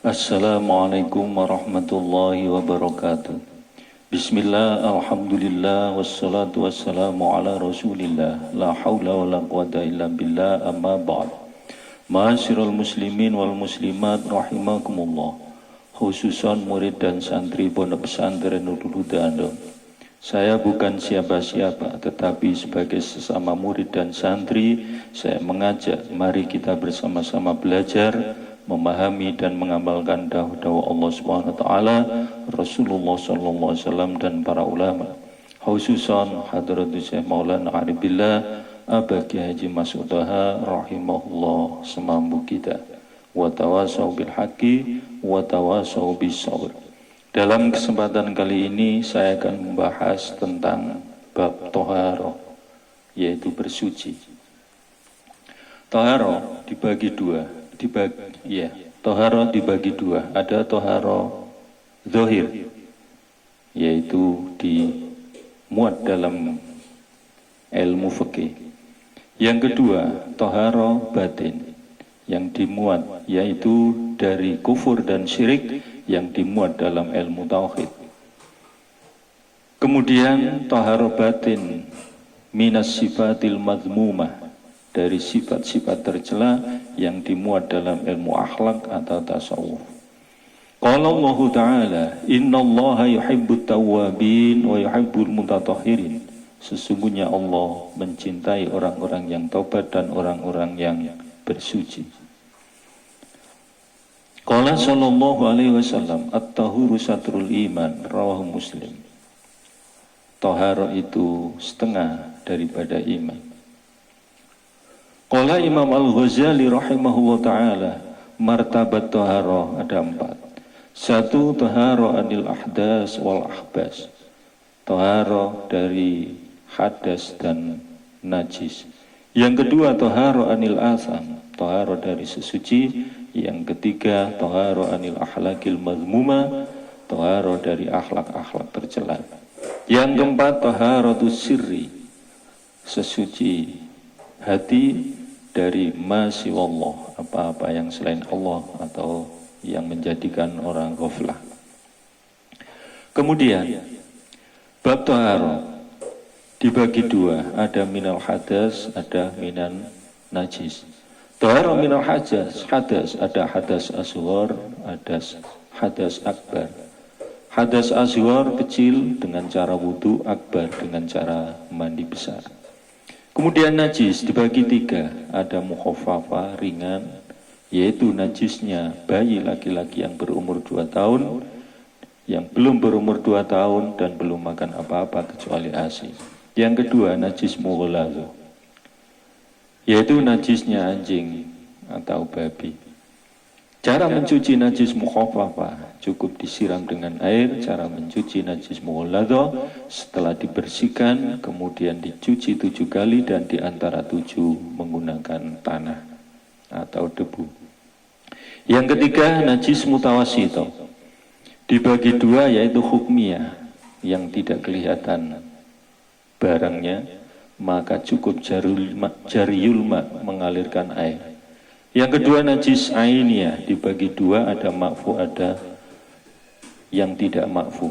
Assalamualaikum warahmatullahi wabarakatuh. Bismillah, alhamdulillah, wassalatu wassalamu ala rasulillah. La hawla wa la quwata illa billah, amma ba'd. Ma'asyiral muslimin wal muslimat rahimakumullah. Khususan murid dan santri Pondok Pesantren Nurul Huda Andong. Saya bukan siapa-siapa, tetapi sebagai sesama murid dan santri, saya mengajak mari kita bersama-sama belajar, memahami dan mengamalkan dawah-dawah Allah Subhanahu wa taala, Rasulullah sallallahu alaihi wasallam dan para ulama. Khususan Hadratus Syekh Maulana Arif Billah Abaki Haji Mas'ud Taha rahimahullah semampu kita. Wa tawasau bil haqqi wa tawasau bis sabr. Dalam kesempatan kali ini saya akan membahas tentang bab toharo, yaitu bersuci. Toharo dibagi dua. Toharo dibagi dua. Ada toharo zohir, yaitu dimuat dalam ilmu fikih. Yang kedua, toharo batin, yang dimuat yaitu dari kufur dan syirik, yang dimuat dalam ilmu tauhid. Kemudian toharo batin minas sifatil madmumah, dari sifat-sifat tercela yang dimuat dalam ilmu akhlak atau tasawuf. Qala Allah Ta'ala, innallaha yuhibbut tawwabin wa yuhibbul mutatahhirin. Sesungguhnya Allah mencintai orang-orang yang taubat dan orang-orang yang bersuci. Qala sallallahu alaihi wasallam, at-tahuru satrul iman, rawahu Muslim. Tahara itu setengah daripada iman. Qala Imam Al-Ghazali rahimahullah ta'ala, martabat tahara ada 4. Satu, tahara anil ahdas wal ahbas. Tahara dari hadas dan najis. Yang kedua, tahara anil asam, tahara dari sesuci. Yang ketiga, tahara anil akhlaqil mazmuma, tahara dari akhlak-akhlak tercela. Yang keempat, taharatus sirri, sesuci hati dari ma siwallah, apa-apa yang selain Allah atau yang menjadikan orang ghaflah. Kemudian bab tahara dibagi dua, ada minal hadas, ada minan najis. Tahara minal hadas, ada hadas asghar, ada hadas akbar. Hadas asghar kecil dengan cara wudu, akbar dengan cara mandi besar. Kemudian najis dibagi 3, ada mukhaffafa ringan, yaitu najisnya bayi laki-laki yang berumur 2 tahun, yang belum berumur 2 tahun dan belum makan apa-apa kecuali ASI. Yang kedua, najis mughalladh, yaitu najisnya anjing atau babi. Cara mencuci najis mukhaffafa cukup disiram dengan air. Cara mencuci najis mughalladh, setelah dibersihkan kemudian dicuci 7 kali dan di antara 7 menggunakan tanah atau debu. Yang ketiga, najis mutawassito dibagi 2, yaitu hukmiyah, yang tidak kelihatan barangnya, maka cukup jariyul ma, mengalirkan air. Yang kedua, najis ainiyah dibagi 2, ada makfu, ada yang tidak makfu.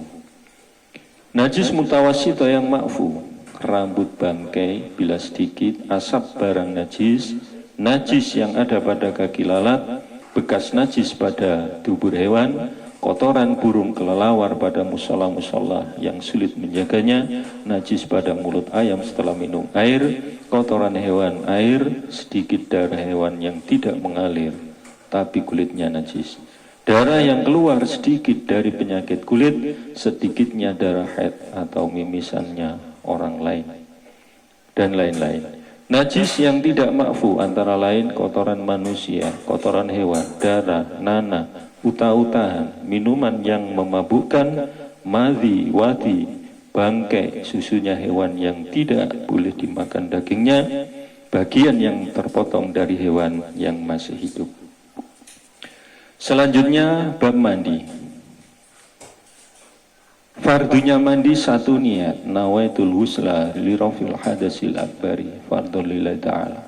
Najis mutawassito yang makfu, rambut bangkai bila sedikit, asap barang najis, najis yang ada pada kaki lalat, bekas najis pada tubuh hewan, kotoran burung kelelawar pada musola-musola yang sulit menjaganya, najis pada mulut ayam setelah minum air, kotoran hewan air, sedikit darah hewan yang tidak mengalir tapi kulitnya najis, darah yang keluar sedikit dari penyakit kulit, sedikitnya darah haid atau mimisannya orang lain, dan lain-lain. Najis yang tidak makfu antara lain kotoran manusia, kotoran hewan, darah, nanah, utah-utahan, minuman yang memabukkan, madhi, wadi, bangkai, susunya hewan yang tidak boleh dimakan dagingnya, bagian yang terpotong dari hewan yang masih hidup. Selanjutnya bab mandi. Fardunya mandi 1, niat nawaitul husla li rafil hadasil akbari fardhu lillahi ta'ala.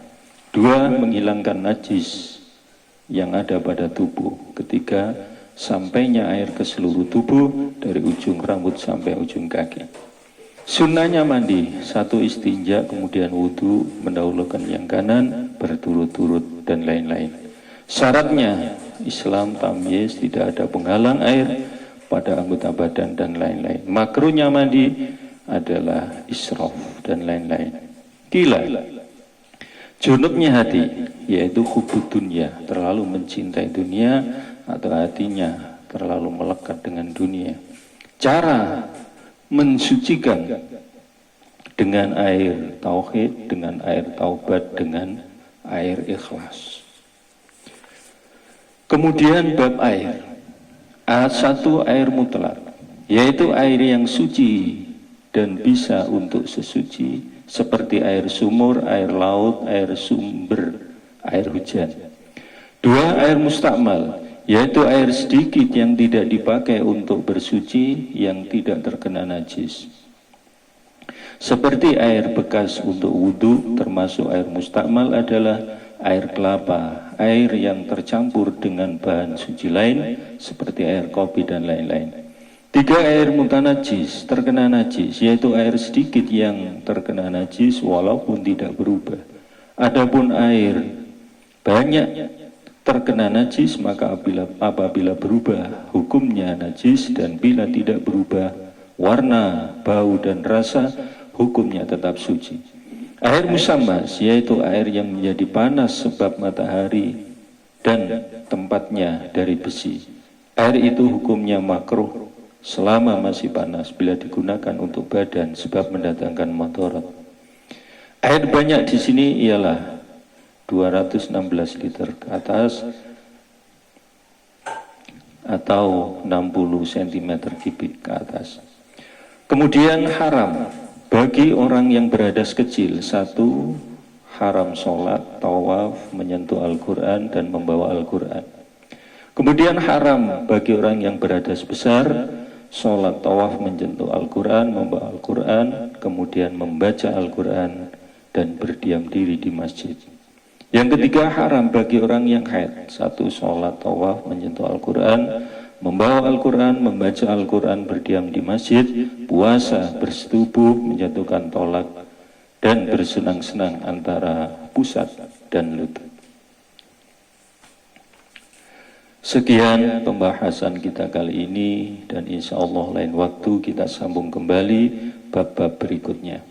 2, menghilangkan najis yang ada pada tubuh. Ketika sampainya air ke seluruh tubuh dari ujung rambut sampai ujung kaki. Sunnahnya mandi, 1 istinja, kemudian wudhu, mendahulukan yang kanan, berturut-turut, dan lain-lain. Syaratnya, Islam tamyiz, tidak ada penghalang air pada anggota badan, dan lain-lain. Makruhnya mandi adalah israf, dan lain-lain. Gila. Junubnya hati, yaitu hubud dunia, terlalu mencintai dunia, atau hatinya terlalu melekat dengan dunia. Cara mensucikan dengan air tauhid, dengan air taubat, dengan air ikhlas. Kemudian bab air. Satu, air mutlak, yaitu air yang suci dan bisa untuk sesuci, seperti air sumur, air laut, air sumber, air hujan. 2, air mustakmal, yaitu air sedikit yang tidak dipakai untuk bersuci, yang tidak terkena najis. Seperti air bekas untuk wudhu, termasuk air mustakmal adalah air kelapa, air yang tercampur dengan bahan suci lain, seperti air kopi dan lain-lain. 3, air mutanajis, terkena najis, yaitu air sedikit yang terkena najis walaupun tidak berubah. Adapun air banyak terkena najis, maka apabila berubah hukumnya najis, dan bila tidak berubah warna, bau, dan rasa, hukumnya tetap suci. Air musammas, yaitu air yang menjadi panas sebab matahari dan tempatnya dari besi. Air itu hukumnya makruh selama masih panas bila digunakan untuk badan sebab mendatangkan mudarat. Air banyak di sini ialah 216 liter ke atas atau 60 cm kubik ke atas. Kemudian haram bagi orang yang berhadas kecil. 1, haram sholat, tawaf, menyentuh Al-Quran, dan membawa Al-Quran. Kemudian haram bagi orang yang berhadas besar, sholat, tawaf, menyentuh Al-Quran, membawa Al-Quran, kemudian membaca Al-Quran, dan berdiam diri di masjid. Yang ketiga, haram bagi orang yang haid. 1, sholat, tawaf, menyentuh Al-Quran, membawa Al-Quran, membaca Al-Quran, berdiam di masjid, puasa, bersetubuh, menjatuhkan tolak, dan bersenang-senang antara pusat dan lutut. Sekian pembahasan kita kali ini, dan insya Allah lain waktu kita sambung kembali bab-bab berikutnya.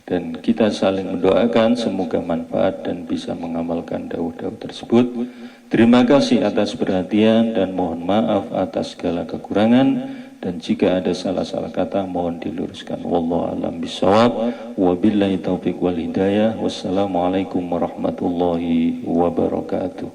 Dan kita saling mendoakan semoga manfaat dan bisa mengamalkan dawuh-dawuh tersebut. Terima kasih atas perhatian dan mohon maaf atas segala kekurangan, dan jika ada salah-salah kata mohon diluruskan. Wallahu a'lam bishawab. Wabillahi taufiq wal hidayah. Wassalamualaikum warahmatullahi wabarakatuh.